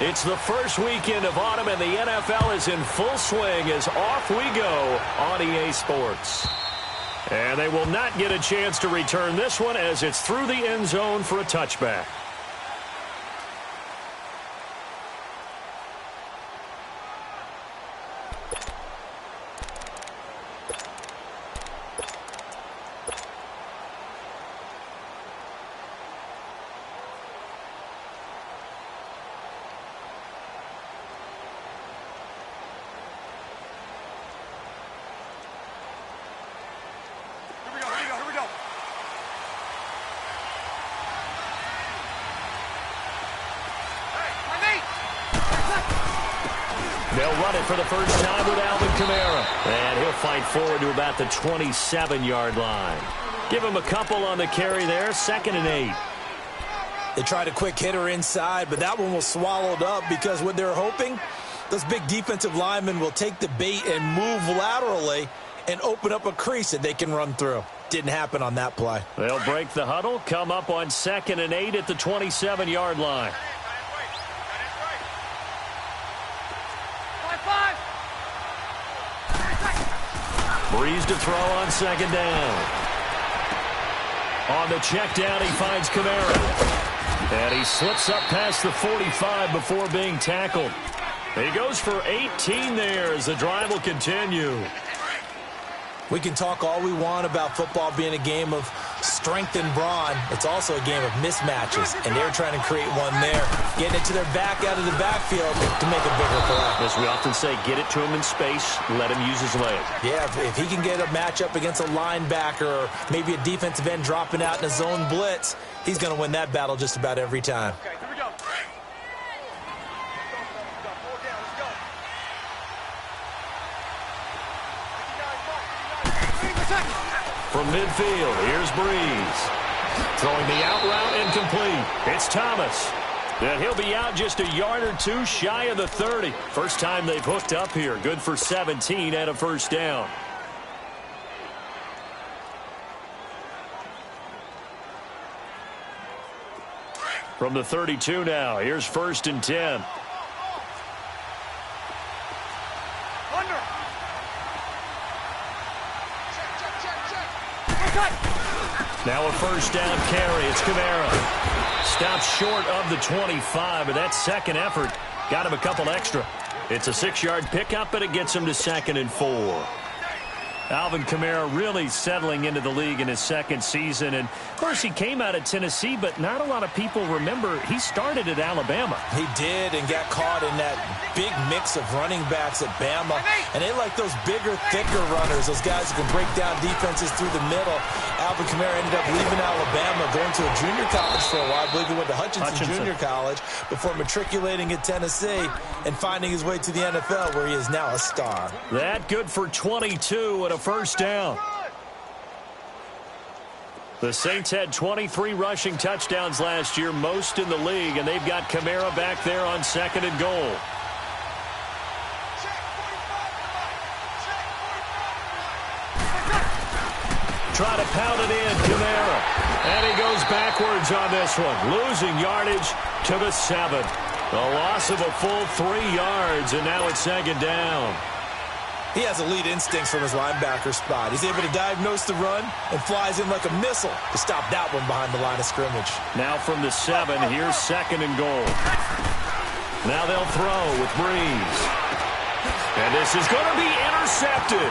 It's the first weekend of autumn, and the NFL is in full swing as off we go on EA Sports. And they will not get a chance to return this one as it's through the end zone for a touchback. They'll run it for the first time with Alvin Kamara. And he'll fight forward to about the 27-yard line. Give him a couple on the carry there, 2nd and 8. They tried a quick hitter inside, but that one was swallowed up because what they're hoping, those big defensive linemen will take the bait and move laterally and open up a crease that they can run through. Didn't happen on that play. They'll break the huddle, come up on 2nd and 8 at the 27-yard line. Breeze to throw on 2nd down. On the check down, he finds Kamara. And he slips up past the 45 before being tackled. He goes for 18 there as the drive will continue. We can talk all we want about football being a game of strength and brawn. It's also a game of mismatches, and they're trying to create one there, getting it to their back out of the backfield to make a bigger play. As we often say, get it to him in space, let him use his leg. Yeah, if he can get a matchup against a linebacker or maybe a defensive end dropping out in a zone blitz, he's going to win that battle just about every time. From midfield, here's Breeze. Throwing the out route incomplete. It's Thomas. And he'll be out just a yard or two shy of the 30. First time they've hooked up here. Good for 17 and a first down. From the 32 now, here's 1st and 10. Now a first down carry. It's Kamara. Stops short of the 25, but that second effort got him a couple extra. It's a 6-yard pickup, but it gets him to 2nd and 4. Alvin Kamara really settling into the league in his second season. And, of course, he came out of Tennessee, but not a lot of people remember he started at Alabama. He did and got caught in that big mix of running backs at Bama. And they like those bigger, thicker runners, those guys who can break down defenses through the middle. Alvin Kamara ended up leaving Alabama, going to a junior college for a while. I believe he went to Hutchinson Junior College before matriculating at Tennessee and finding his way to the NFL, where he is now a star. That good for 22 and a first down. The Saints had 23 rushing touchdowns last year, most in the league, and they've got Kamara back there on 2nd and goal. Try to pound it in, Kamara. And he goes backwards on this one, losing yardage to the 7. A loss of a full 3 yards, and now it's 2nd down. He has elite instincts from his linebacker spot. He's able to diagnose the run and flies in like a missile to stop that one behind the line of scrimmage. Now from the 7, here's 2nd and goal. Now they'll throw with Breeze. And this is going to be intercepted.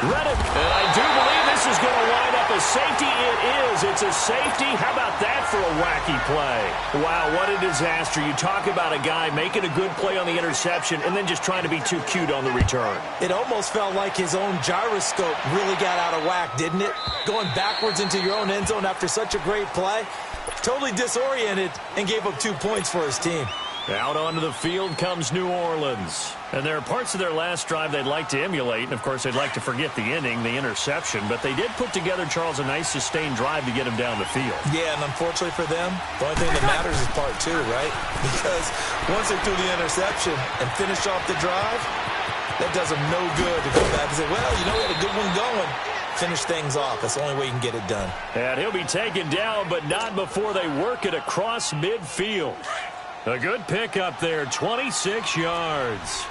Read it. And I do believe this is going to wind up a safety. It is. It's a safety. How about that for a wacky play? Wow, what a disaster. You talk about a guy making a good play on the interception and then just trying to be too cute on the return. It almost felt like his own gyroscope really got out of whack, didn't it? Going backwards into your own end zone after such a great play. Totally disoriented and gave up 2 points for his team. Out onto the field comes New Orleans. And there are parts of their last drive they'd like to emulate. And, of course, they'd like to forget the inning, the interception. But they did put together, Charles, a nice sustained drive to get him down the field. Yeah, and unfortunately for them, the only thing that matters is part 2, right? Because once they threw the interception and finished off the drive, that does them no good to go back and say, well, you know, we had a good one going. Finish things off. That's the only way you can get it done. And he'll be taken down, but not before they work it across midfield. A good pickup there, 26 yards.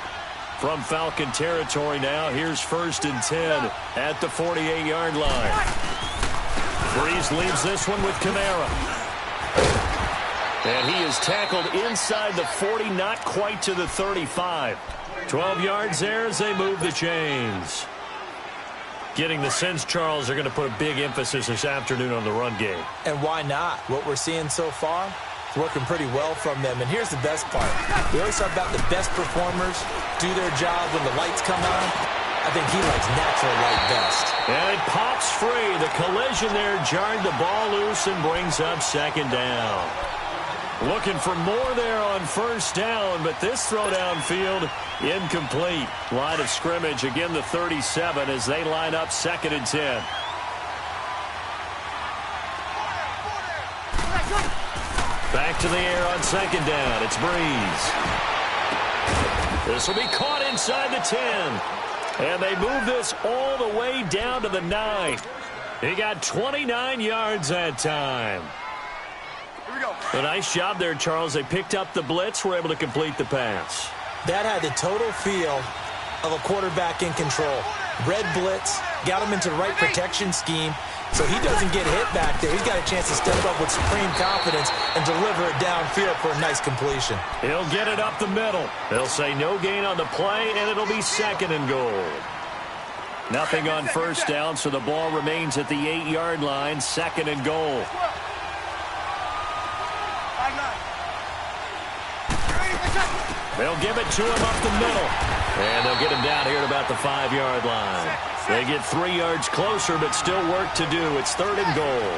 From Falcon territory now, here's 1st and 10 at the 48-yard line. Breeze leaves this one with Kamara. And he is tackled inside the 40, not quite to the 35. 12 yards there as they move the chains. Getting the sense, Charles, they're going to put a big emphasis this afternoon on the run game. And why not? What we're seeing so far is working pretty well from them. And here's the best part. We always talk about the best performers do their job when the lights come on. I think he likes natural light best. And it pops free. The collision there jarred the ball loose and brings up 2nd down. Looking for more there on 1st down, but this throw downfield incomplete. Line of scrimmage, again the 37 as they line up 2nd and 10. Back to the air on 2nd down. It's Breeze. This will be caught inside the 10. And they move this all the way down to the 9. He got 29 yards that time. A nice job there, Charles. They picked up the blitz, were able to complete the pass. That had the total feel of a quarterback in control. Red blitz, got him into the right protection scheme, so he doesn't get hit back there. He's got a chance to step up with supreme confidence and deliver it downfield for a nice completion. He'll get it up the middle. They'll say no gain on the play, and it'll be 2nd and goal. Nothing on 1st down, so the ball remains at the 8-yard line, 2nd and goal. They'll give it to him up the middle. And they'll get him down here at about the 5-yard line. They get 3 yards closer, but still work to do. It's 3rd and goal.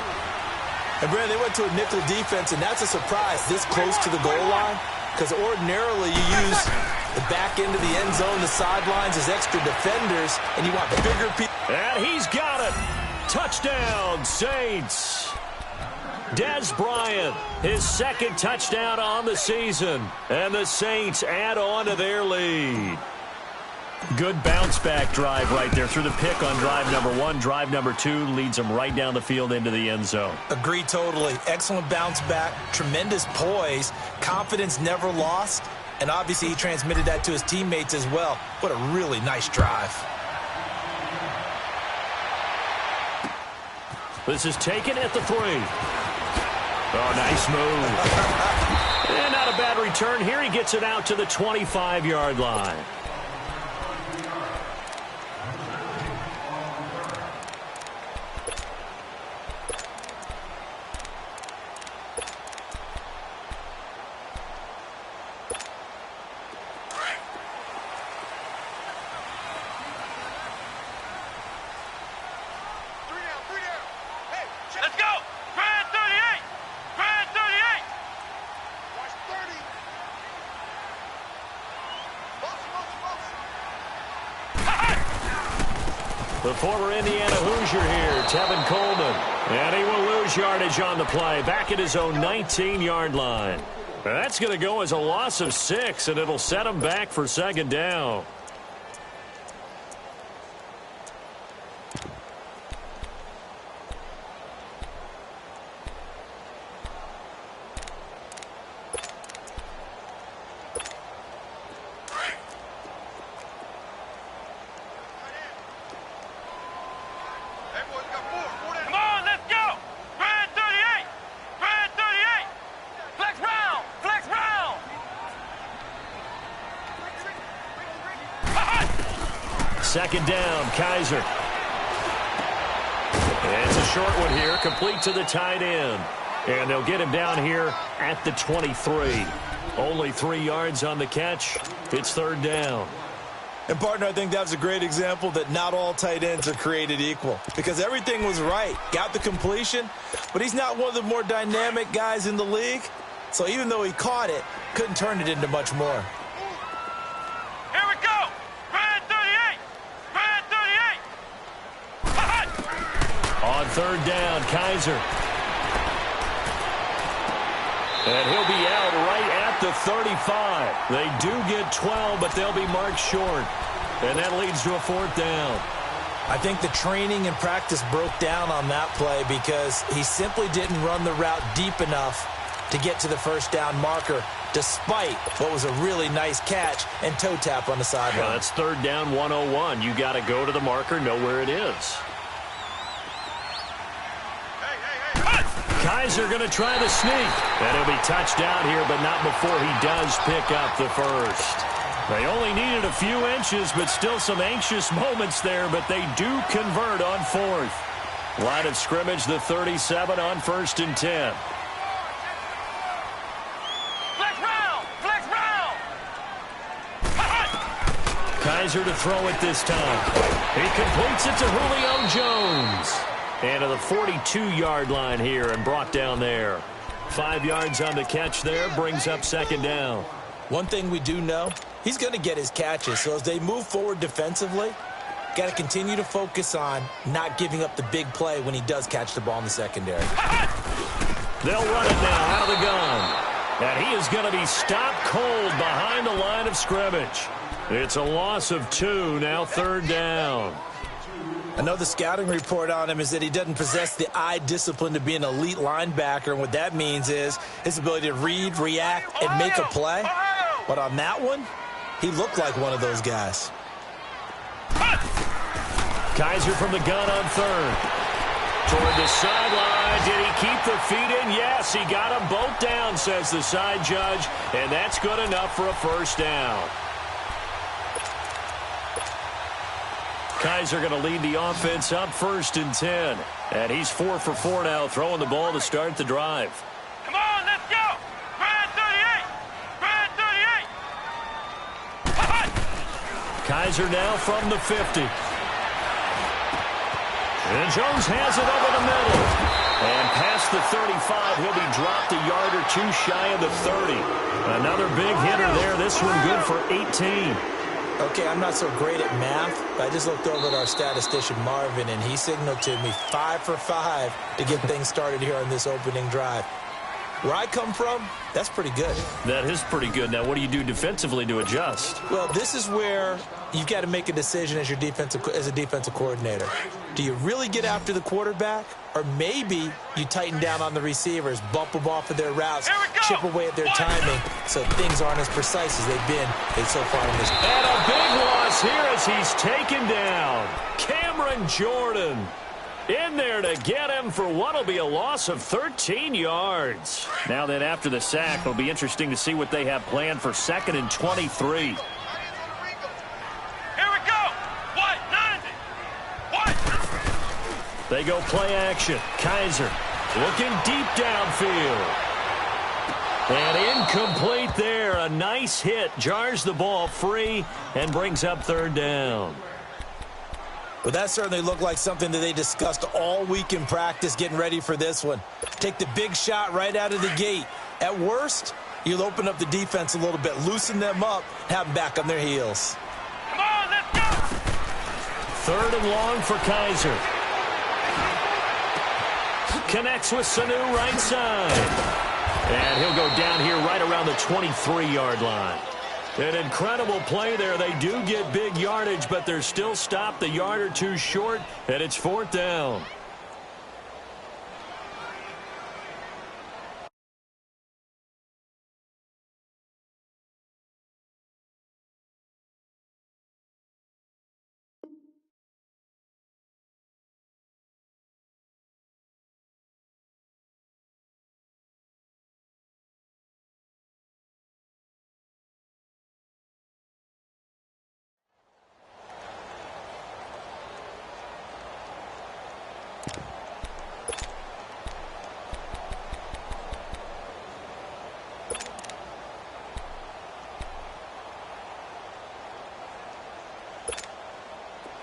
And, Brad, they went to a nickel defense, and that's a surprise this close to the goal line, because ordinarily you use the back end of the end zone, the sidelines as extra defenders, and you want bigger people. And he's got it. Touchdown, Saints. Dez Bryant, his 2nd touchdown on the season. And the Saints add on to their lead. Good bounce-back drive right there through the pick on drive number 1. Drive number 2 leads them right down the field into the end zone. Agree totally. Excellent bounce-back, tremendous poise, confidence never lost, and obviously he transmitted that to his teammates as well. What a really nice drive. This is taken at the 3. Oh, nice move. And not a bad return here. He gets it out to the 25-yard line. The former Indiana Hoosier here, Tevin Coleman. And he will lose yardage on the play, back at his own 19-yard line. That's going to go as a loss of 6, and it'll set him back for 2nd down. Second down, Kaiser. And it's a short one here, complete to the tight end. And they'll get him down here at the 23. Only 3 yards on the catch. It's 3rd down. And, partner, I think that's a great example that not all tight ends are created equal. Because everything was right. Got the completion, but he's not one of the more dynamic guys in the league. So even though he caught it, couldn't turn it into much more. On 3rd down, Kaiser. And he'll be out right at the 35. They do get 12, but they'll be marked short. And that leads to a 4th down. I think the training and practice broke down on that play because he simply didn't run the route deep enough to get to the 1st down marker. despite what was a really nice catch and toe tap on the sideline. Well, that's third down 101. You got to go to the marker, know where it is. Kaiser going to try the sneak. And he'll be touchdown here, but not before he does pick up the first. They only needed a few inches, but still some anxious moments there, but they do convert on fourth. Line of scrimmage, the 37 on 1st and 10. Flex round! Flex round! Kaiser to throw it this time. He completes it to Julio Jones. And to the 42-yard line here and brought down there. 5 yards on the catch there, brings up second down. One thing we do know, he's going to get his catches. So as they move forward defensively, got to continue to focus on not giving up the big play when he does catch the ball in the secondary. They'll run it now out of the gun. And he is going to be stopped cold behind the line of scrimmage. It's a loss of 2, now third down. Another scouting report on him is that he doesn't possess the eye discipline to be an elite linebacker. And what that means is his ability to read, react, and make a play. But on that one, he looked like one of those guys. Kaiser from the gun on third. Toward the sideline. Did he keep the feet in? Yes, he got them both down, says the side judge. And that's good enough for a first down. Kaiser going to lead the offense up 1st and 10. And he's 4 for 4 now, throwing the ball to start the drive. Come on, let's go! Brad 38! Brad 38! Kaiser now from the 50. And Jones has it over the middle. And past the 35, he'll be dropped a yard or 2 shy of the 30. Another big hitter there. This one good for 18. Okay, I'm not so great at math, but I just looked over at our statistician, Marvin, and he signaled to me 5 for 5 to get things started here on this opening drive. Where I come from, that's pretty good. That is pretty good. Now, what do you do defensively to adjust? Well, this is where you've got to make a decision as a defensive coordinator. Do you really get after the quarterback? Or maybe you tighten down on the receivers, bump them off of their routes, chip away at their timing so things aren't as precise as they've been so far in this. And a big loss here as he's taken down. Cameron Jordan in there to get him for what will be a loss of 13 yards. Now then, after the sack, it'll be interesting to see what they have planned for 2nd and 23. Here we go! What? 90! What? They go play action. Kaiser looking deep downfield. And incomplete there. A nice hit. Jars the ball free and brings up third down. Well, that certainly looked like something that they discussed all week in practice getting ready for this one. Take the big shot right out of the gate. At worst, you'll open up the defense a little bit, loosen them up, have them back on their heels. Come on, let's go! 3rd and long for Kaiser. Connects with Sanu right side. And he'll go down here right around the 23-yard line. An incredible play there. They do get big yardage, but they're still stopped a yard or 2 short, and it's 4th down.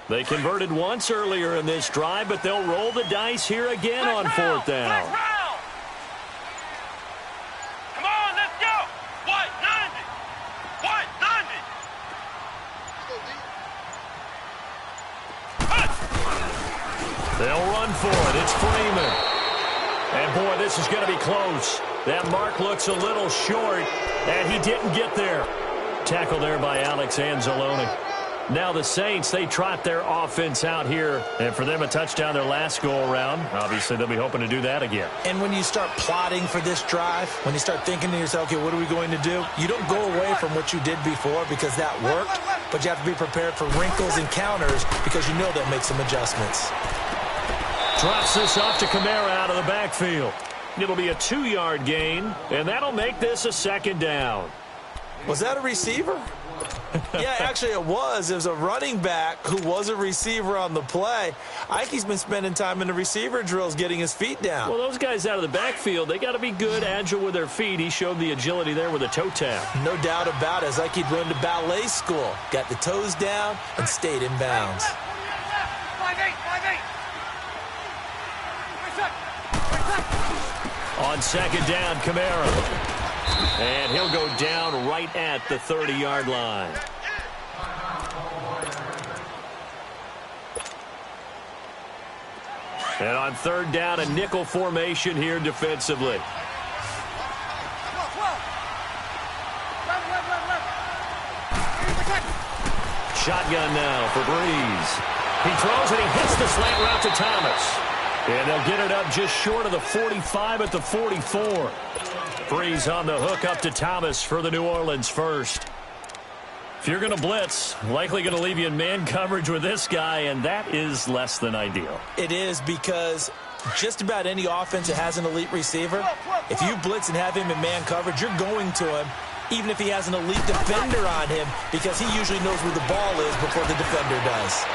They converted once earlier in this drive, but they'll roll the dice here again on 4th down. Come on, let's go! What? 90! What? 90! They'll run for it. It's Freeman. And, boy, this is going to be close. That mark looks a little short, and he didn't get there. Tackle there by Alex Anzalone. Now the Saints, they trot their offense out here. And for them, a touchdown their last go-around. Obviously, they'll be hoping to do that again. And when you start plotting for this drive, when you start thinking to yourself, okay, what are we going to do? You don't go away from what you did before because that worked, but you have to be prepared for wrinkles and counters because you know they'll make some adjustments. Drops this off to Kamara out of the backfield. It'll be a 2-yard gain, and that'll make this a second down. Was that a receiver? Yeah, actually it was. It was a running back who was a receiver on the play. Ike's been spending time in the receiver drills getting his feet down. Well, those guys out of the backfield, they got to be good, agile with their feet. He showed the agility there with a toe tap. No doubt about it. As Ike learned to ballet school. Got the toes down and stayed in bounds. 5-8. On second down, Kamara. And he'll go down right at the 30-yard line. And on third down, a nickel formation here defensively. Shotgun now for Breeze. He throws and he hits the slant route to Thomas. And they'll get it up just short of the 45 at the 44. Breeze on the hook up to Thomas for the New Orleans first. If you're going to blitz, likely going to leave you in man coverage with this guy, and that is less than ideal. It is because just about any offense that has an elite receiver, if you blitz and have him in man coverage, you're going to him, even if he has an elite defender on him, because he usually knows where the ball is before the defender does.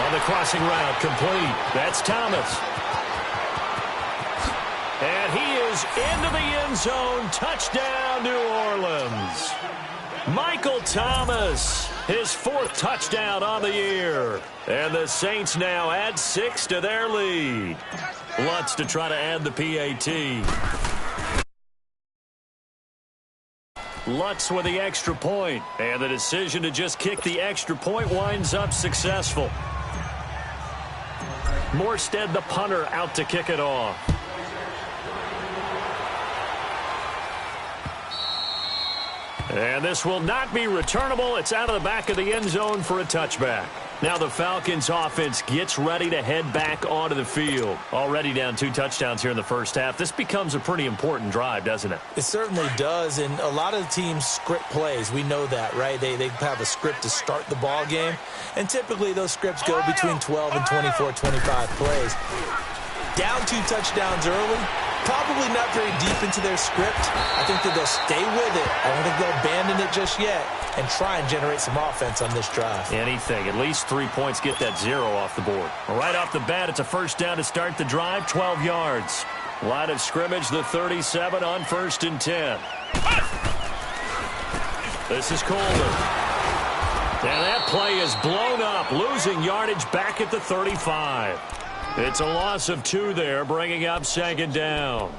On the crossing route, complete. That's Thomas. And he is into the end zone. Touchdown, New Orleans. Michael Thomas, his 4th touchdown on the year. And the Saints now add 6 to their lead. Lutz to try to add the PAT. Lutz with the extra point. And the decision to just kick the extra point winds up successful. Morstead, the punter, out to kick it off. And this will not be returnable. It's out of the back of the end zone for a touchback. Now the Falcons offense gets ready to head back onto the field. Already down 2 touchdowns here in the first half. This becomes a pretty important drive, doesn't it? It certainly does, and a lot of the teams script plays. We know that, right? They have a script to start the ball game, and typically those scripts go between 12 and 24, 25 plays. Down 2 touchdowns early, probably not very deep into their script. I think that they'll stay with it. I don't think they'll abandon it just yet and try and generate some offense on this drive. Anything. At least 3 points, get that 0 off the board. Right off the bat, it's a first down to start the drive, 12 yards. Line of scrimmage, the 37 on 1st and 10. This is Coleman. And that play is blown up, losing yardage back at the 35. It's a loss of 2 there, bringing up second down.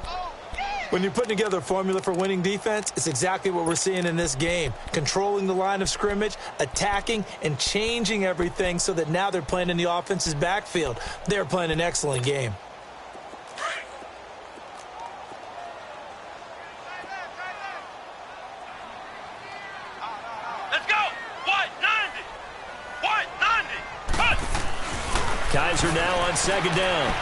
When you're putting together a formula for winning defense, it's exactly what we're seeing in this game. Controlling the line of scrimmage, attacking, and changing everything so that now they're playing in the offense's backfield. They're playing an excellent game. Let's go! White 90! White 90! Cut! Kizer now on second down.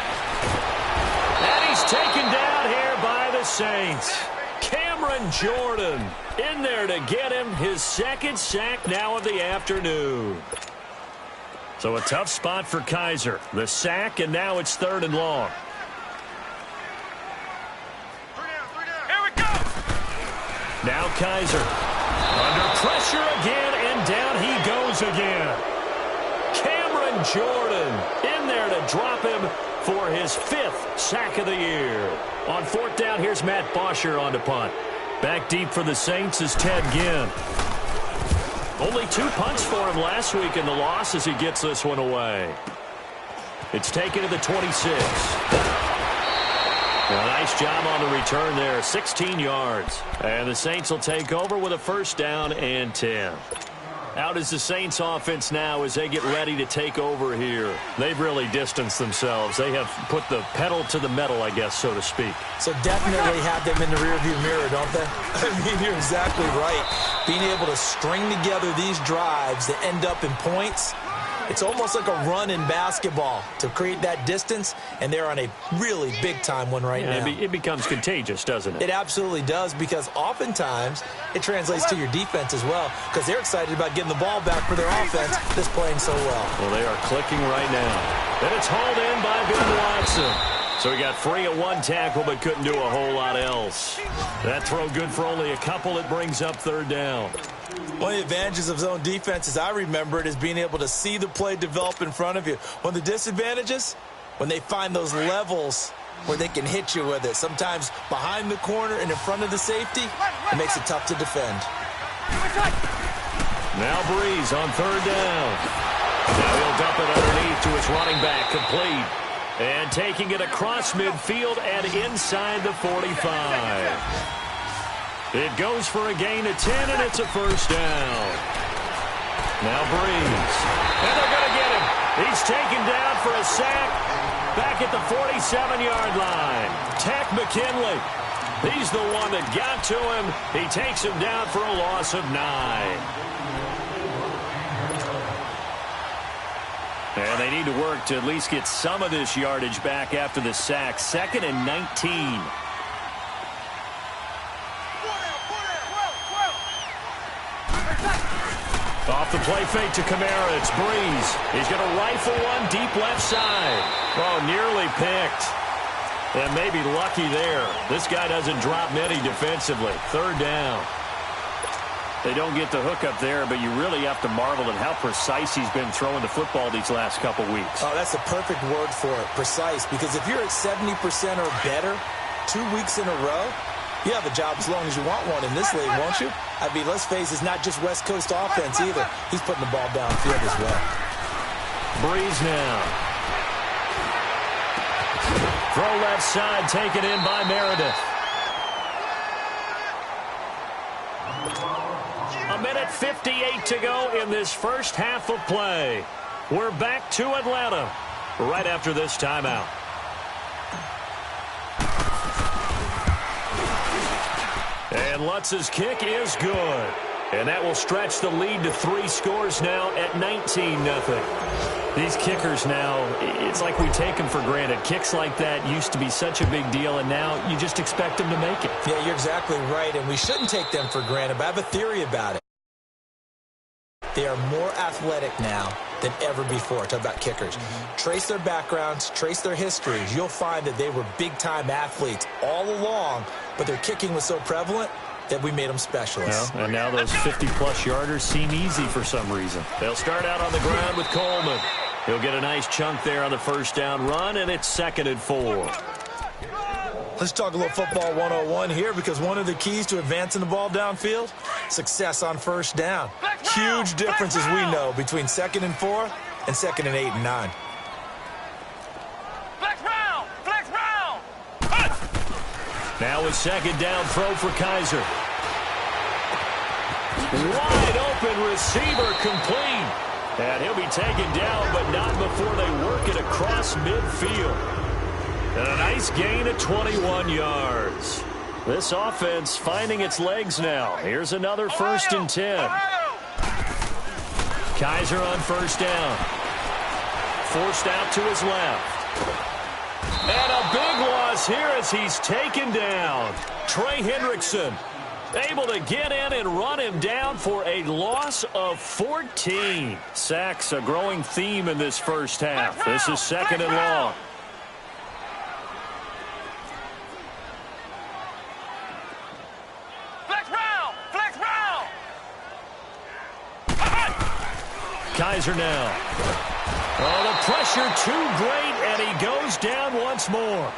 And he's taken down here by the Saints. Cameron Jordan in there to get him his 2nd sack now of the afternoon. So a tough spot for Kizer. The sack, and now it's 3rd and long. Here we go! Now Kizer under pressure again, and down he goes again. Cameron Jordan in there to drop him for his 5th sack of the year. On 4th down, here's Matt Bosher on to punt. Back deep for the Saints is Ted Ginn. Only 2 punts for him last week in the loss as he gets this one away. It's taken to the 26. A nice job on the return there, 16 yards. And the Saints will take over with a 1st down and 10. Out is the Saints offense now as they get ready to take over here. They've really distanced themselves. They have put the pedal to the metal, I guess, so to speak. So definitely have them in the rearview mirror, don't they? I mean, you're exactly right. Being able to string together these drives that end up in points, it's almost like a run in basketball to create that distance, and they're on a really big-time one right now. It becomes contagious, doesn't it? It absolutely does, because oftentimes it translates to your defense as well, because they're excited about getting the ball back for their offense that's playing so well. Well, they are clicking right now. And it's hauled in by Ben Watson. So he got free at one tackle but couldn't do a whole lot else. That throw good for only a couple. It brings up third down. One of the advantages of zone defense, as I remember it, is being able to see the play develop in front of you. One of the disadvantages, when they find those levels where they can hit you with it, sometimes behind the corner and in front of the safety, it makes it tough to defend. Now Breeze on third down. Now he'll dump it underneath to his running back, complete. And taking it across midfield and inside the 45. It goes for a gain of 10, and it's a first down. Now Breeze. And they're going to get him. He's taken down for a sack back at the 47-yard line. Takk McKinley. He's the one that got to him. He takes him down for a loss of 9. And they need to work to at least get some of this yardage back after the sack. 2nd and 19. Off the play fake to Kamara. It's Breeze. He's going to rifle one deep left side. Oh, nearly picked. And maybe lucky there. This guy doesn't drop many defensively. Third down. They don't get the hook up there, but you really have to marvel at how precise he's been throwing the football these last couple weeks. Oh, that's the perfect word for it, precise. Because if you're at 70% or better 2 weeks in a row, you have a job as long as you want one in this league, won't you? I mean, let's face it, it's not just West Coast offense either. He's putting the ball downfield as well. Breeze now. Throw left side, taken in by Meredith. A minute 58 to go in this first half of play. We're back to Atlanta right after this timeout. And Lutz's kick is good. And that will stretch the lead to 3 scores now at 19-0. These kickers now, it's like we take them for granted. Kicks like that used to be such a big deal, and now you just expect them to make it. Yeah, you're exactly right, and we shouldn't take them for granted, but I have a theory about it. They are more athletic now than ever before. Talk about kickers. Trace their backgrounds, trace their histories. You'll find that they were big-time athletes all along, but their kicking was so prevalent that we made them specialists. Well, and now those 50-plus yarders seem easy for some reason. They'll start out on the ground with Coleman. He'll get a nice chunk there on the first down run, and it's 2nd and 4. Let's talk a little football 101 here, because one of the keys to advancing the ball downfield, success on first down. Huge differences we know between 2nd and 4 and 2nd and 8 and 9. Flex round! Flex round! Now a 2nd down throw for Kaiser. Wide open receiver, complete. And he'll be taken down, but not before they work it across midfield. And a nice gain of 21 yards. This offense finding its legs now. Here's another 1st and 10. Kaiser on first down. Forced out to his left. And a big loss here as he's taken down. Trey Hendrickson able to get in and run him down for a loss of 14. Sacks a growing theme in this first half. This is 2nd and long. Kaiser now. Oh, the pressure too great, and he goes down once more.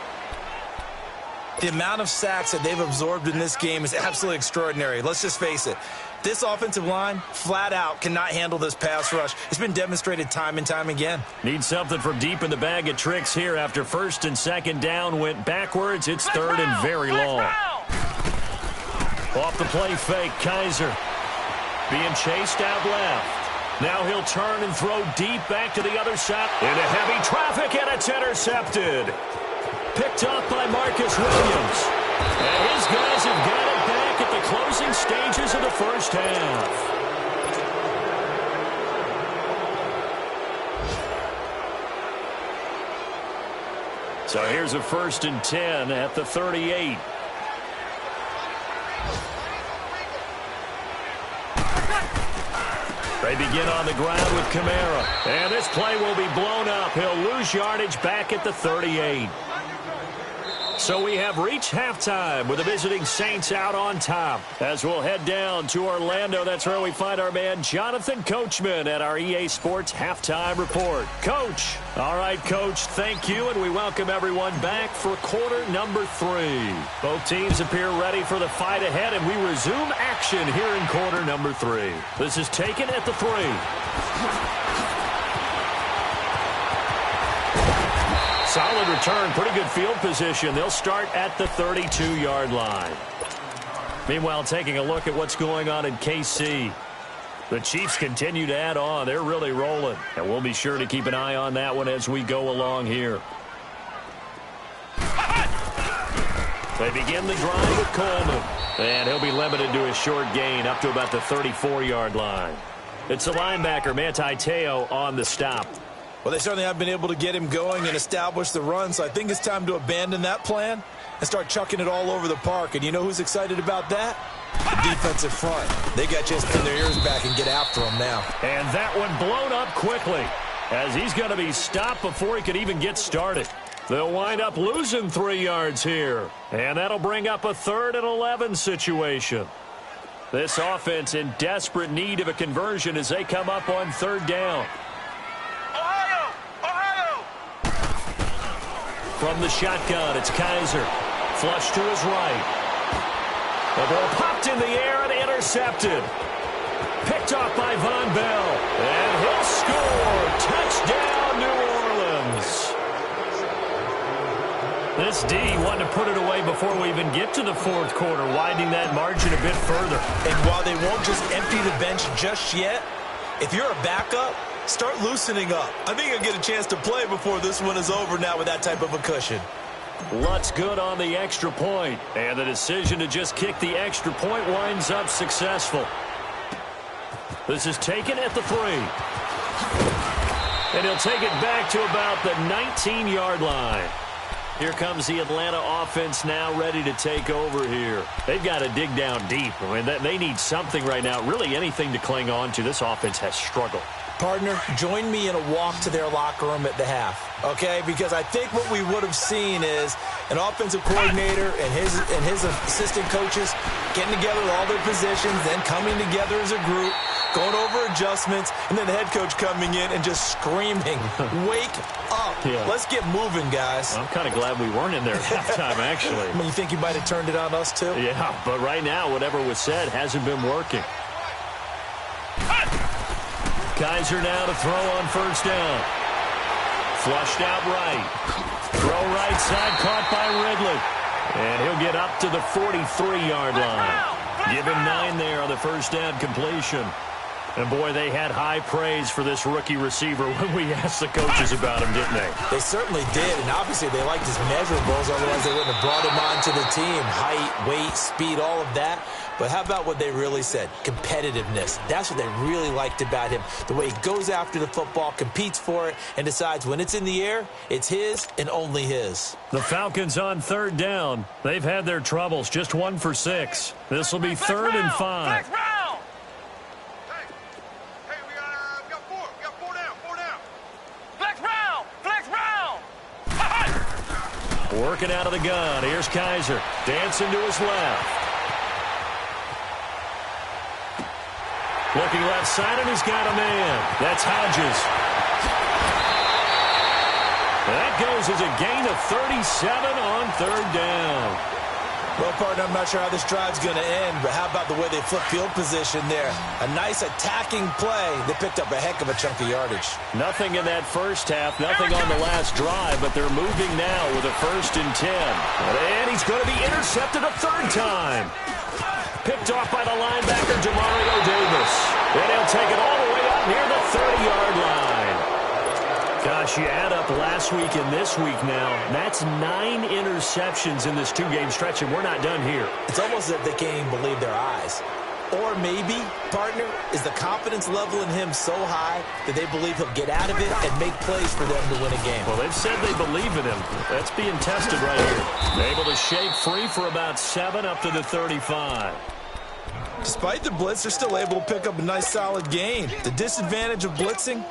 The amount of sacks that they've absorbed in this game is absolutely extraordinary. Let's just face it. This offensive line, flat out, cannot handle this pass rush. It's been demonstrated time and time again. Need something from deep in the bag of tricks here after 1st and 2nd down went backwards. It's 3rd and very long. Off the play fake, Kaiser. being chased out left. Now he'll turn and throw deep back to the other side. Into heavy traffic, and it's intercepted. Picked up by Marcus Williams. And his guys have got it back at the closing stages of the first half. So here's a 1st and 10 at the 38. They begin on the ground with Kamara. And this play will be blown up. He'll lose yardage back at the 38. So we have reached halftime with the visiting Saints out on top. As we'll head down to Orlando, that's where we find our man Jonathan Coachman at our EA Sports Halftime Report. Coach. All right, Coach, thank you, and we welcome everyone back for quarter number 3. Both teams appear ready for the fight ahead, and we resume action here in quarter number 3. This is taken at the 3. Solid return, pretty good field position. They'll start at the 32-yard line. Meanwhile, taking a look at what's going on in KC. The Chiefs continue to add on. They're really rolling. And we'll be sure to keep an eye on that one as we go along here. They begin the drive with Coleman. And he'll be limited to a short gain up to about the 34-yard line. It's the linebacker, Manti Te'o, on the stop. Well, they certainly have been able to get him going and establish the run, so I think it's time to abandon that plan and start chucking it all over the park. And you know who's excited about that? The defensive front. They got a chance to pin their ears back and get after him now. And that one blown up quickly as he's going to be stopped before he could even get started. They'll wind up losing 3 yards here, and that'll bring up a 3rd and 11 situation. This offense in desperate need of a conversion as they come up on 3rd down. From the shotgun, it's Kaiser. Flush to his right. The ball popped in the air and intercepted. Picked off by Von Bell. And he'll score. Touchdown, New Orleans. This D wanted to put it away before we even get to the 4th quarter, widening that margin a bit further. And while they won't just empty the bench just yet, if you're a backup, start loosening up. I think you'll get a chance to play before this one is over now with that type of a cushion. Lutz good on the extra point. And the decision to just kick the extra point winds up successful. This is taken at the 3. And he'll take it back to about the 19-yard line. Here comes the Atlanta offense now ready to take over here. They've got to dig down deep. I mean, they need something right now, really anything to cling on to. This offense has struggled. Partner, join me in a walk to their locker room at the half, okay? Because I think what we would have seen is an offensive coordinator and his assistant coaches getting together with all their positions, then coming together as a group, going over adjustments, and then the head coach coming in and just screaming, wake up. Yeah. Let's get moving, guys. I'm kind of glad we weren't in there at halftime, actually. I mean, you think you might have turned it on us, too? Yeah, but right now, whatever was said hasn't been working. Kaiser now to throw on 1st down. Flushed out right. Throw right side, caught by Ridley. And he'll get up to the 43-yard line. Give him 9 there on the 1st down completion. And, boy, they had high praise for this rookie receiver when we asked the coaches about him, didn't they? They certainly did, and obviously they liked his measurables, otherwise they wouldn't have brought him onto the team. Height, weight, speed, all of that. But how about what they really said? Competitiveness. That's what they really liked about him. The way he goes after the football, competes for it, and decides when it's in the air, it's his and only his. The Falcons on 3rd down. They've had their troubles, just 1 for 6. This will be 3rd and 5. Working out of the gun. Here's Kaiser. Dancing to his left. Looking left side, and he's got a man. That's Hodges. That goes as a gain of 37 on 3rd down. Well, partner, I'm not sure how this drive's going to end, but how about the way they flip field position there? A nice attacking play. They picked up a heck of a chunk of yardage. Nothing in that first half, nothing on the last drive, but they're moving now with a 1st and 10. And he's going to be intercepted a 3rd time. Picked off by the linebacker, Demario Davis. this. And he'll take it all the way up near the 30-yard line. Gosh, you add up last week and this week now. That's 9 interceptions in this 2-game stretch, and we're not done here. It's almost as if they can't even believe their eyes. Or maybe, partner, is the confidence level in him so high that they believe he'll get out of it and make plays for them to win a game. Well, they've said they believe in him. That's being tested right here. Able to shake free for about 7 up to the 35. Despite the blitz, they're still able to pick up a nice solid gain. The disadvantage of blitzing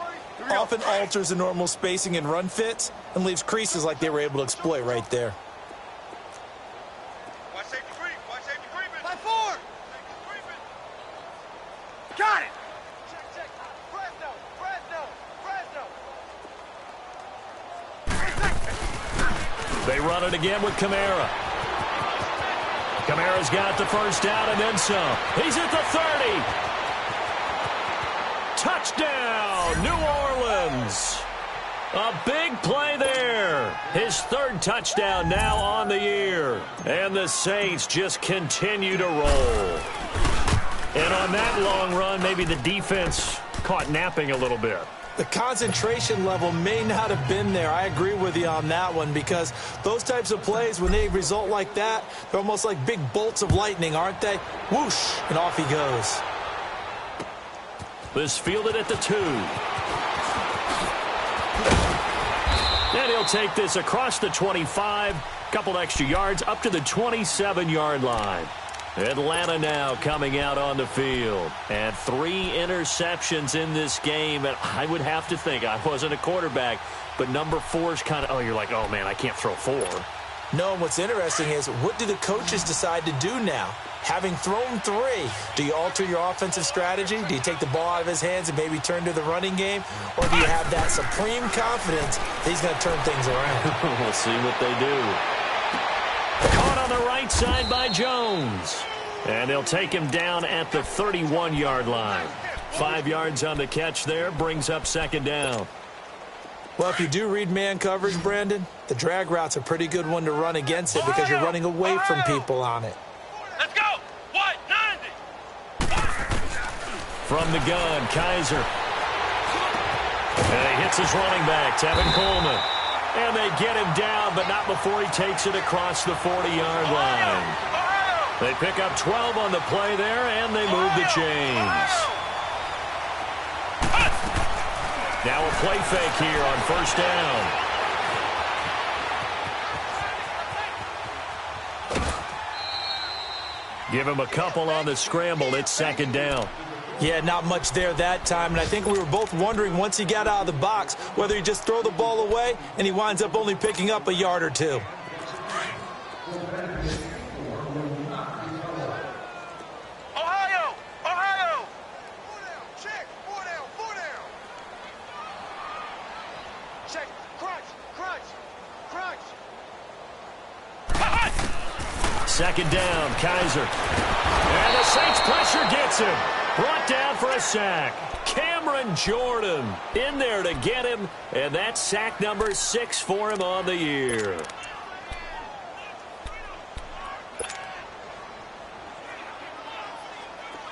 often alters the normal spacing and run fits and leaves creases like they were able to exploit right there. Watch safety creep. Watch safety creeping. By 4. Got it. Check. Fresno. They run it again with Kamara. Kamara's got the first down and then some. He's at the 30. Touchdown, New Orleans. A big play there. His 3rd touchdown now on the year. And the Saints just continue to roll. And on that long run, maybe the defense caught napping a little bit. The concentration level may not have been there. I agree with you on that one because those types of plays, when they result like that, they're almost like big bolts of lightning, aren't they? Whoosh, and off he goes. This fielded at the 2. And he'll take this across the 25, couple extra yards up to the 27-yard line. Atlanta now coming out on the field. And 3 interceptions in this game. And I would have to think, I wasn't a quarterback, but number 4 is kind of, oh, you're like, oh, man, I can't throw 4. No, what's interesting is what do the coaches decide to do now? Having thrown 3, do you alter your offensive strategy? Do you take the ball out of his hands and maybe turn to the running game? Or do you have that supreme confidence that he's going to turn things around? We'll see what they do. Caught on the right side by Jones. And they'll take him down at the 31-yard line. 5 yards on the catch there, brings up 2nd down. Well, if you do read man coverage, Brandon, the drag route's a pretty good one to run against it because you're running away from people on it. Let's go. What? 90. From the gun, Kaiser. And he hits his running back, Tevin Coleman. And they get him down, but not before he takes it across the 40-yard line. They pick up 12 on the play there, and they move the chains. Now a play fake here on 1st down. Give him a couple on the scramble. It's 2nd down. Yeah, not much there that time, and I think we were both wondering once he got out of the box whether he just throw the ball away and he winds up only picking up a yard or 2. Ohio. Check. 4 down. Check. Crunch. 2nd down, Kaiser. And the Saints pressure gets him. Brought down for a sack. Cameron Jordan in there to get him, and that's sack number 6 for him on the year.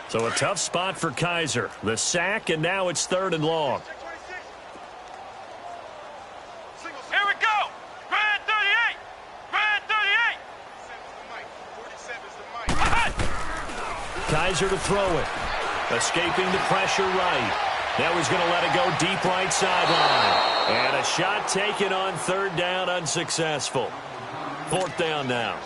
So a tough spot for Kaiser. The sack, and now it's 3rd and long. Here we go. Grand 38. Kaiser to throw it. Escaping the pressure right. Now he's going to let it go deep right sideline. And a shot taken on 3rd down, unsuccessful. 4th down now.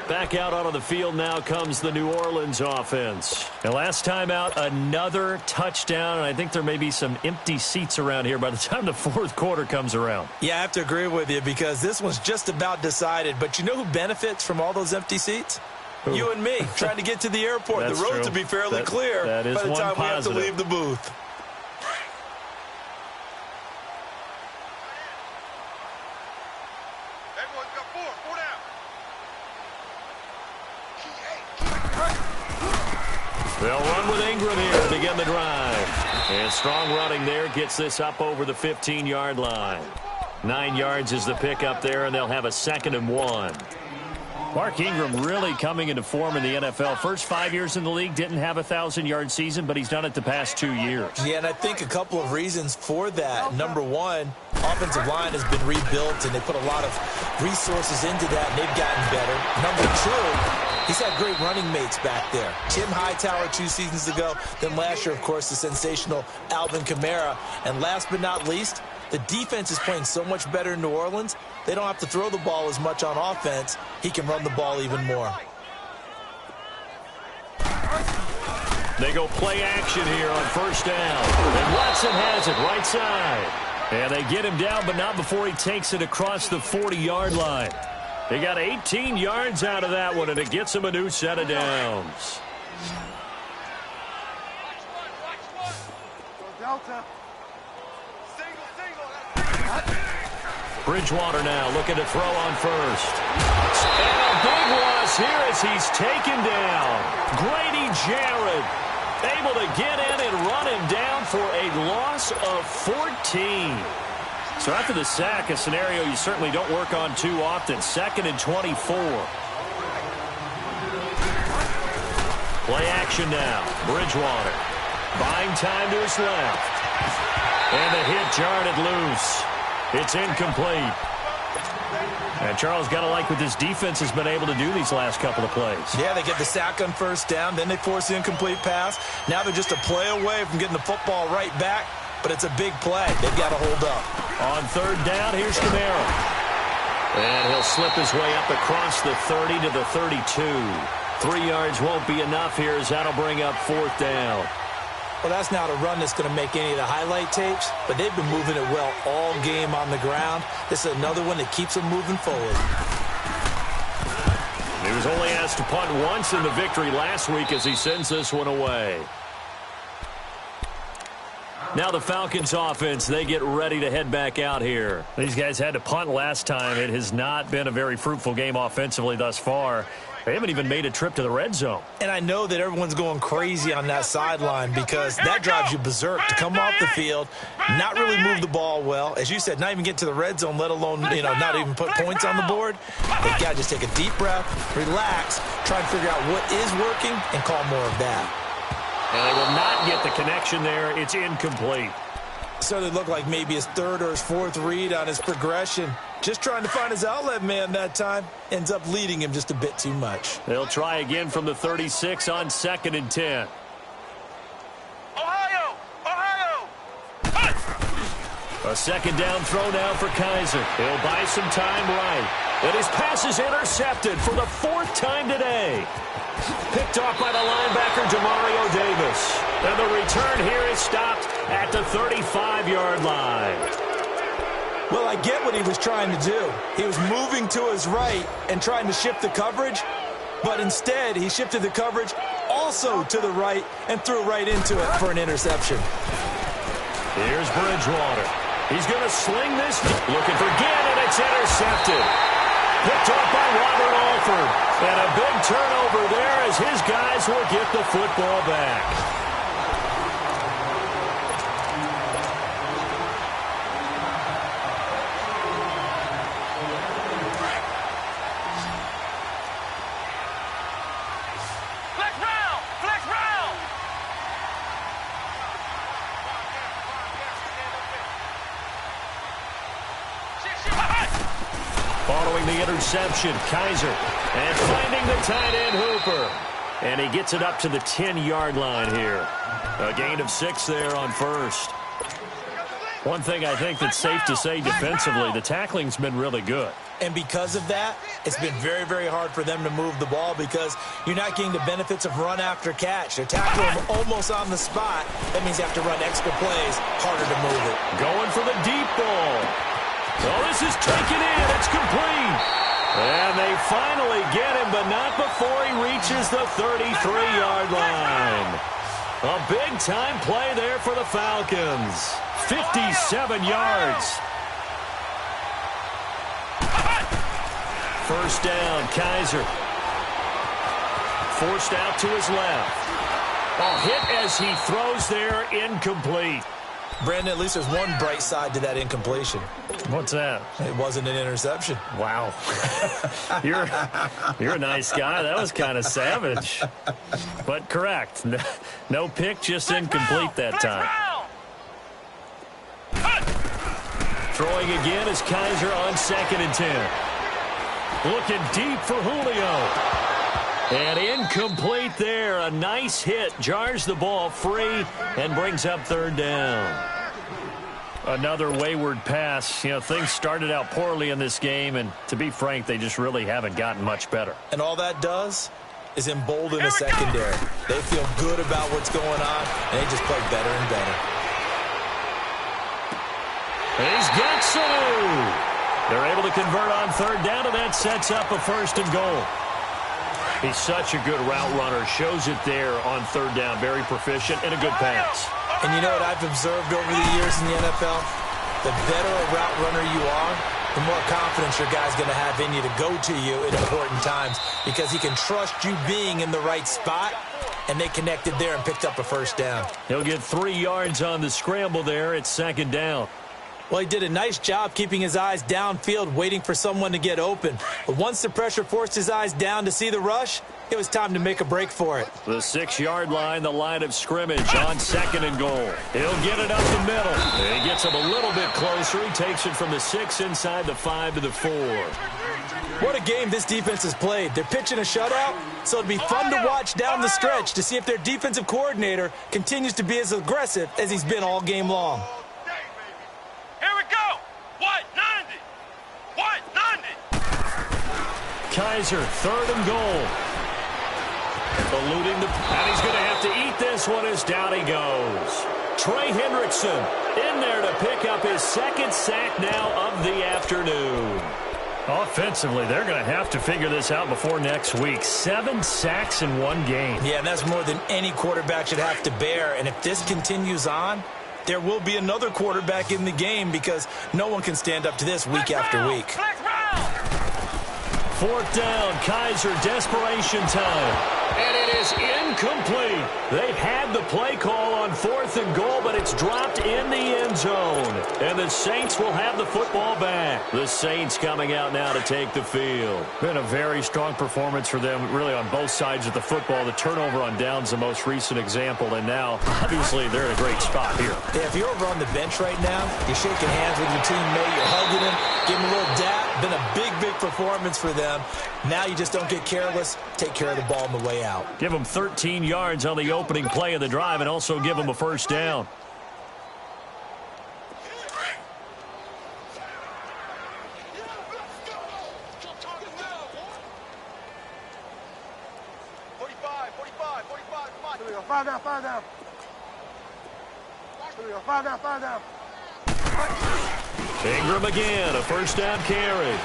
Back out onto the field now comes the New Orleans offense. And last time out, another touchdown, and I think there may be some empty seats around here by the time the fourth quarter comes around. Yeah, I have to agree with you because this one's just about decided. But you know who benefits from all those empty seats? Who? You and me, trying to get to the airport. The roads will be fairly clear by the time we have to leave the booth. They'll run with Ingram here to begin the drive. And strong running there gets this up over the 15-yard line. 9 yards is the pickup there, and they'll have a 2nd and 1. Mark Ingram really coming into form in the NFL. First 5 years in the league, didn't have a 1,000-yard season, but he's done it the past 2 years. Yeah, and I think a couple of reasons for that. Number one, offensive line has been rebuilt, and they put a lot of resources into that, and they've gotten better. Number two, he's had great running mates back there. Tim Hightower 2 seasons ago. Then last year, of course, the sensational Alvin Kamara. And last but not least, the defense is playing so much better in New Orleans. They don't have to throw the ball as much on offense. He can run the ball even more. They go play action here on first down. And Watson has it right side. And they get him down, but not before he takes it across the 40-yard line. They got 18 yards out of that one, and it gets him a new set of downs. Bridgewater now looking to throw on first. And a big loss here as he's taken down. Grady Jarrett able to get in and run him down for a loss of 14. So after the sack, a scenario you certainly don't work on too often. 2nd and 24. Play action now. Bridgewater buying time to his left. And the hit jarred it loose. It's incomplete. And Charles, got to like what this defense has been able to do these last couple of plays. Yeah, they get the sack on first down, then they force the incomplete pass. Now they're just a play away from getting the football right back, but it's a big play. They've got to hold up. On third down, here's Kamara. And he'll slip his way up across the 30 to the 32. 3 yards won't be enough here as that'll bring up fourth down. Well, that's not a run that's going to make any of the highlight tapes, but they've been moving it well all game on the ground. This is another one that keeps them moving forward. He was only asked to punt once in the victory last week as he sends this one away. Now the Falcons offense, they get ready to head back out here. These guys had to punt last time. It has not been a very fruitful game offensively thus far. They haven't even made a trip to the red zone. And I know that everyone's going crazy on that sideline because that drives you berserk to come off the field, not really move the ball well. As you said, not even get to the red zone, let alone, not even put points on the board. They've got to just take a deep breath, relax, try and figure out what is working, and call more of that. And they will not get the connection there. It's incomplete. So they look like maybe his third or his fourth read on his progression. Just trying to find his outlet man that time. Ends up leading him just a bit too much. They'll try again from the 36 on 2nd and 10. Ohio! A second down throw now for Kaiser. He'll buy some time right. And his pass is intercepted for the 4th time today. Picked off by the linebacker, Demario Davis. And the return here is stopped at the 35-yard line. Well, I get what he was trying to do. He was moving to his right and trying to shift the coverage, but instead he shifted the coverage also to the right and threw right into it for an interception. Here's Bridgewater. He's going to sling this. Looking for Ginn, and it's intercepted. Picked off by Robert Alford. And a big turnover there as his guys will get the football back. Following the interception, Kaiser, and finding the tight end Hooper. And he gets it up to the 10-yard line here. A gain of 6 there on first. One thing I think that's safe to say defensively, the tackling's been really good. And because of that, it's been very, very hard for them to move the ball because you're not getting the benefits of run after catch. They're tackling them almost on the spot. That means you have to run extra plays, harder to move it. Going for the deep ball. Oh, this is taken in. It's complete. And they finally get him, but not before he reaches the 33-yard line. A big-time play there for the Falcons. 57 yards. First down, Kaiser. Forced out to his left. A hit as he throws there, incomplete. Brandon, at least there's one bright side to that incompletion. What's that? It wasn't an interception. Wow. You're a nice guy. That was kind of savage. But correct. No pick, just incomplete that time. Throwing again is Kaiser on 2nd and 10. Looking deep for Julio. And incomplete there. A nice hit. Jars the ball free and brings up 3rd down. Another wayward pass. You know, things started out poorly in this game, and to be frank, they just really haven't gotten much better. And all that does is embolden the secondary. They feel good about what's going on, and they just play better and better. And he's got Sanu. They're able to convert on 3rd down, and that sets up a 1st and goal. He's such a good route runner. Shows it there on 3rd down. Very proficient and a good pass. And you know what I've observed over the years in the NFL? The better a route runner you are, the more confidence your guy's going to have in you to go to you at important times because he can trust you being in the right spot, and they connected there and picked up a 1st down. He'll get 3 yards on the scramble there. It's 2nd down. Well, he did a nice job keeping his eyes downfield, waiting for someone to get open. But once the pressure forced his eyes down to see the rush, it was time to make a break for it. The 6-yard line, the line of scrimmage on 2nd and goal. He'll get it up the middle. He gets him a little bit closer. He takes it from the 6 inside the 5 to the 4. What a game this defense has played. They're pitching a shutout, so it'll be fun to watch down the stretch to see if their defensive coordinator continues to be as aggressive as he's been all game long. Kaiser, 3rd and goal. Eluding and he's going to have to eat this one as down he goes. Trey Hendrickson in there to pick up his 2nd sack now of the afternoon. Offensively, they're going to have to figure this out before next week. 7 sacks in 1 game. Yeah, and that's more than any quarterback should have to bear. And if this continues on, there will be another quarterback in the game because no one can stand up to this week after week. 4th down, Kaiser, desperation time. And it is incomplete. They've had the play call on 4th and goal, but it's dropped in the end zone. And the Saints will have the football back. The Saints coming out now to take the field. Been a very strong performance for them, really on both sides of the football. The turnover on downs, the most recent example, and now, obviously, they're in a great spot here. Yeah, if you're over on the bench right now, you're shaking hands with your teammate, you're hugging him, giving him a little dap. Been a big, big performance for them. Now you just don't get careless. Take care of the ball on the way out. Give them 13 yards on the opening play of the drive and also give them a 1st down. Ingram again, a 1st down carry.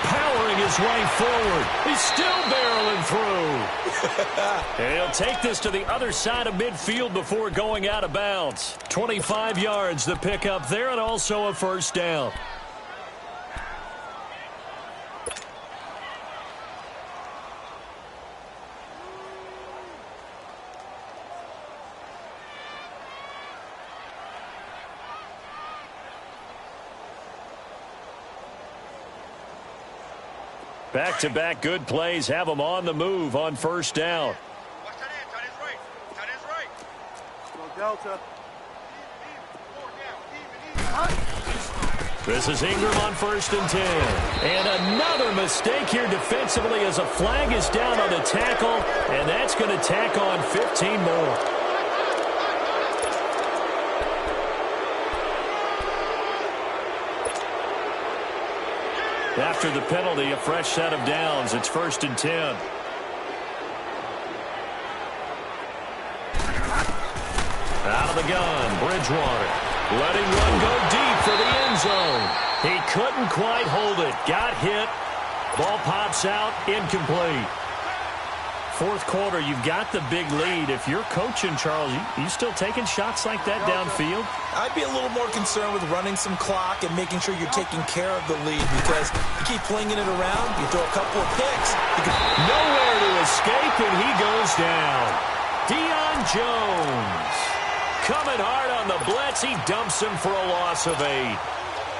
Powering his way forward. He's still barreling through. And he'll take this to the other side of midfield before going out of bounds. 25 yards the pickup there and also a 1st down. Back-to-back good plays have them on the move on 1st down. Watch that in. Tight end right. Tight end's right. Go Delta. This is Ingram on 1st and 10. And another mistake here defensively as a flag is down on the tackle, and that's going to tack on 15 more. After the penalty, a fresh set of downs. It's 1st and 10. Out of the gun, Bridgewater. Letting one go deep for the end zone. He couldn't quite hold it. Got hit. Ball pops out, incomplete. 4th quarter, you've got the big lead. If you're coaching, Charles, you still taking shots like that downfield? I'd be a little more concerned with running some clock and making sure you're taking care of the lead, because you keep flinging it around, you throw a couple of picks. Nowhere to escape, and he goes down. Deion Jones coming hard on the blitz. He dumps him for a loss of 8.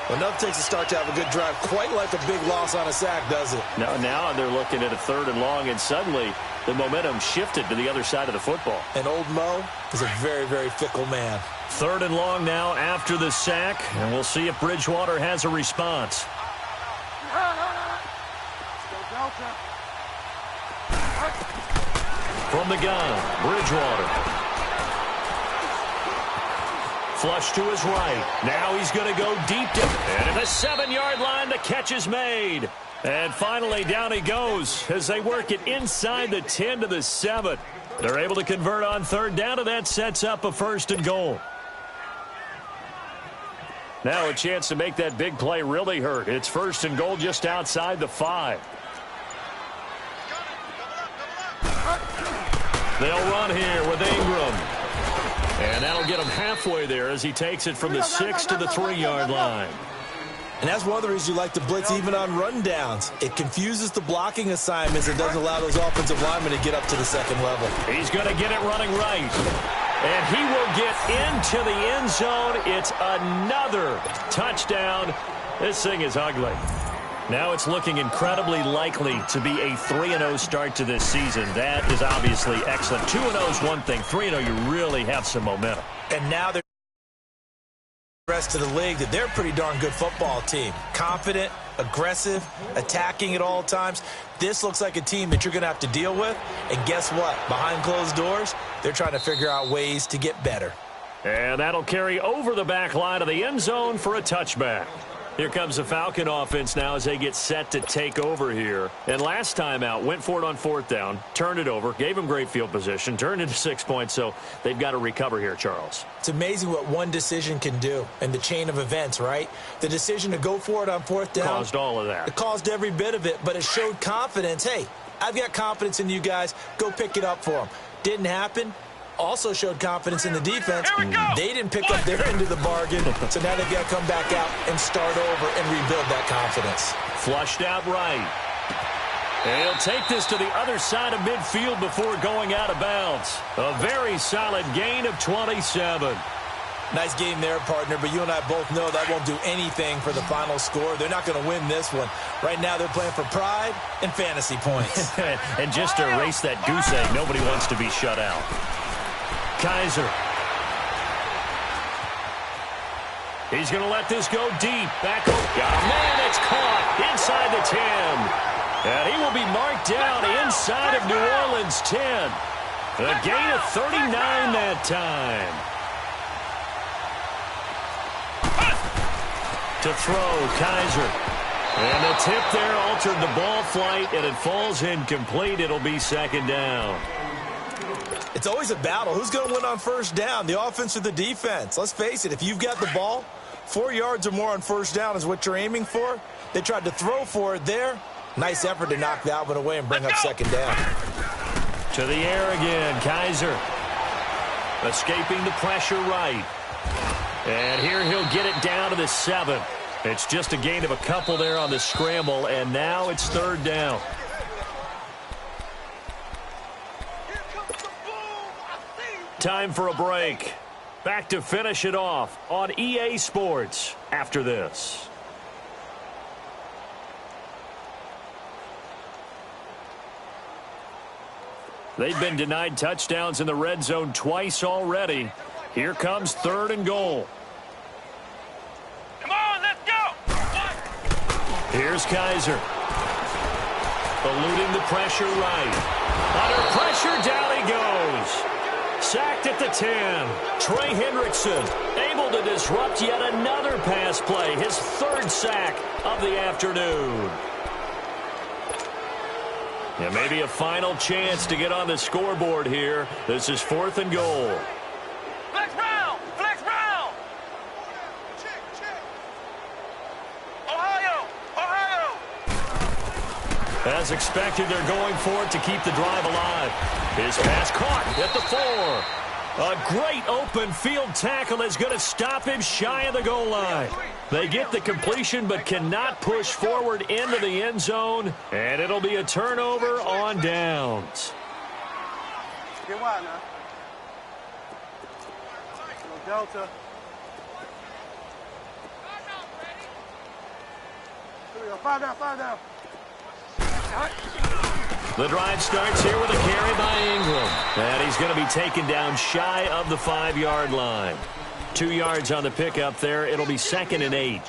Well, nothing takes a start to have a good drive quite like a big loss on a sack, does it? Now they're looking at a 3rd and long, and suddenly the momentum shifted to the other side of the football. And old Mo is a very, very fickle man. 3rd and long now after the sack, and we'll see if Bridgewater has a response. From the gun, Bridgewater. Flush to his right. Now he's going to go deep. And at the 7-yard line, the catch is made. And finally, down he goes as they work it inside the 10 to the 7. They're able to convert on 3rd down, and that sets up a 1st and goal. Now a chance to make that big play really hurt. It's 1st and goal just outside the 5. They'll run here with Ingram. And that'll get him halfway there as he takes it from the 6 to the 3-yard line. And that's one of the reasons you like to blitz even on rundowns. It confuses the blocking assignments and doesn't allow those offensive linemen to get up to the 2nd level. He's going to get it running right. And he will get into the end zone. It's another touchdown. This thing is ugly. Now it's looking incredibly likely to be a 3-0 start to this season. That is obviously excellent. 2-0 is one thing. 3-0, you really have some momentum. And now they're the rest of the league that they're a pretty darn good football team. Confident, aggressive, attacking at all times. This looks like a team that you're going to have to deal with. And guess what? Behind closed doors, they're trying to figure out ways to get better. And that'll carry over the back line of the end zone for a touchback. Here comes the Falcon offense now as they get set to take over here. And last time out, went for it on 4th down, turned it over, gave them great field position, turned into 6 points, so they've got to recover here, Charles. It's amazing what one decision can do in the chain of events, right? The decision to go for it on 4th down. Caused all of that. It caused every bit of it, but it showed confidence. Hey, I've got confidence in you guys. Go pick it up for them. Didn't happen. Also showed confidence in the defense. They didn't pick up their end of the bargain, so now they've got to come back out and start over and rebuild that confidence. Flushed out right. And he'll take this to the other side of midfield before going out of bounds. A very solid gain of 27. Nice game there, partner, but you and I both know that won't do anything for the final score. They're not going to win this one. Right now they're playing for pride and fantasy points. And just to erase that goose egg, nobody wants to be shut out. Kaiser. He's going to let this go deep. Back over. Man, it's caught inside the 10. And he will be marked down inside of New Orleans 10. A gain of 39 that time. To throw, Kaiser. And the tip there altered the ball flight, and it falls incomplete. It'll be 2nd down. It's always a battle. Who's going to win on 1st down, the offense or the defense? Let's face it, if you've got the ball, 4 yards or more on 1st down is what you're aiming for. They tried to throw for it there. Nice effort to knock that one away and bring up 2nd down. To the air again, Kaiser. Escaping the pressure right. And here he'll get it down to the 7. It's just a gain of a couple there on the scramble, and now it's 3rd down. Time for a break. Back to finish it off on EA Sports after this. They've been denied touchdowns in the red zone twice already. Here comes 3rd and goal. Come on, let's go. Here's Kaiser. Eluding the pressure right. Under pressure, down he goes. sacked at the 10. Trey Hendrickson able to disrupt yet another pass play. His third sack of the afternoon. And maybe a final chance to get on the scoreboard here. This is 4th and goal. Flex round! Flex round! Ohio! Ohio! As expected, they're going for it to keep the drive alive. His pass caught at the 4. A great open field tackle is going to stop him shy of the goal line. They get the completion but cannot push forward into the end zone, and it'll be a turnover on downs. Get wide now. Delta. Here we go. 5 down, 5 down. The drive starts here with a carry by Ingram. And he's going to be taken down shy of the 5-yard line. 2 yards on the pickup there. It'll be 2nd and 8.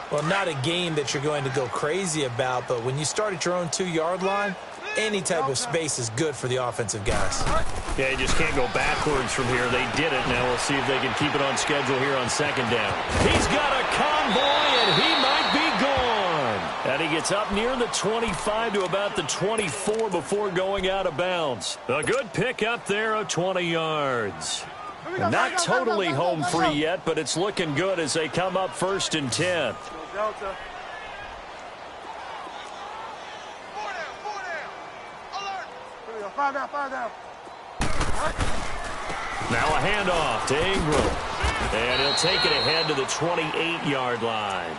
Well, not a game that you're going to go crazy about, but when you start at your own 2-yard line, any type of space is good for the offensive guys. Yeah, you just can't go backwards from here. They did it. Now we'll see if they can keep it on schedule here on 2nd down. He's got a convoy, and he might be gone. And he gets up near the 25 to about the 24 before going out of bounds. A good pick up there of 20 yards. Not totally home free yet, but it's looking good as they come up 1st and 10. Delta. 4 down! Alert! Here we go. 5 down, 5 down. Now a handoff to Ingram. And he'll take it ahead to the 28-yard line.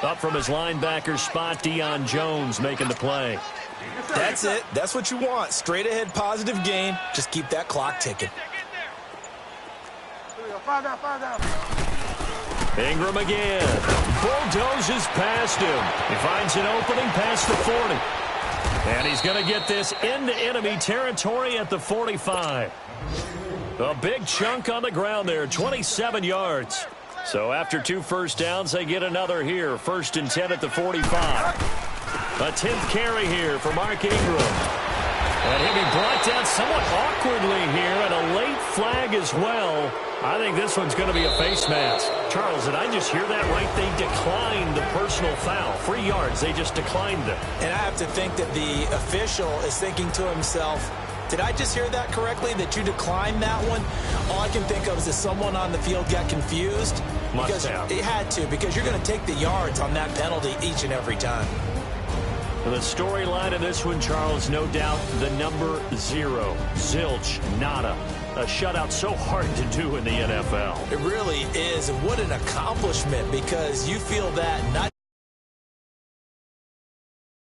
Up from his linebacker spot, Deion Jones making the play. That's it. That's what you want. Straight ahead positive gain. Just keep that clock ticking. Here we go. 5 down, 5 down. Ingram again. Bulldozes past him. He finds an opening past the 40. And he's going to get this into enemy territory at the 45. A big chunk on the ground there, 27 yards. So after 2 first downs, they get another here. 1st and 10 at the 45. A 10th carry here for Mark Ingram. And he'll be brought down somewhat awkwardly here, and a late flag as well. I think this one's going to be a face mask. Charles, did I just hear that right? They declined the personal foul. 3 yards, they just declined it. And I have to think that the official is thinking to himself, did I just hear that correctly, that you declined that one? All I can think of is that someone on the field got confused. Must have. It had to, because you're going to take the yards on that penalty each and every time. And the storyline of this one, Charles, no doubt the number 0. Zilch, nada. A shutout so hard to do in the NFL. It really is. And what an accomplishment, because you feel that not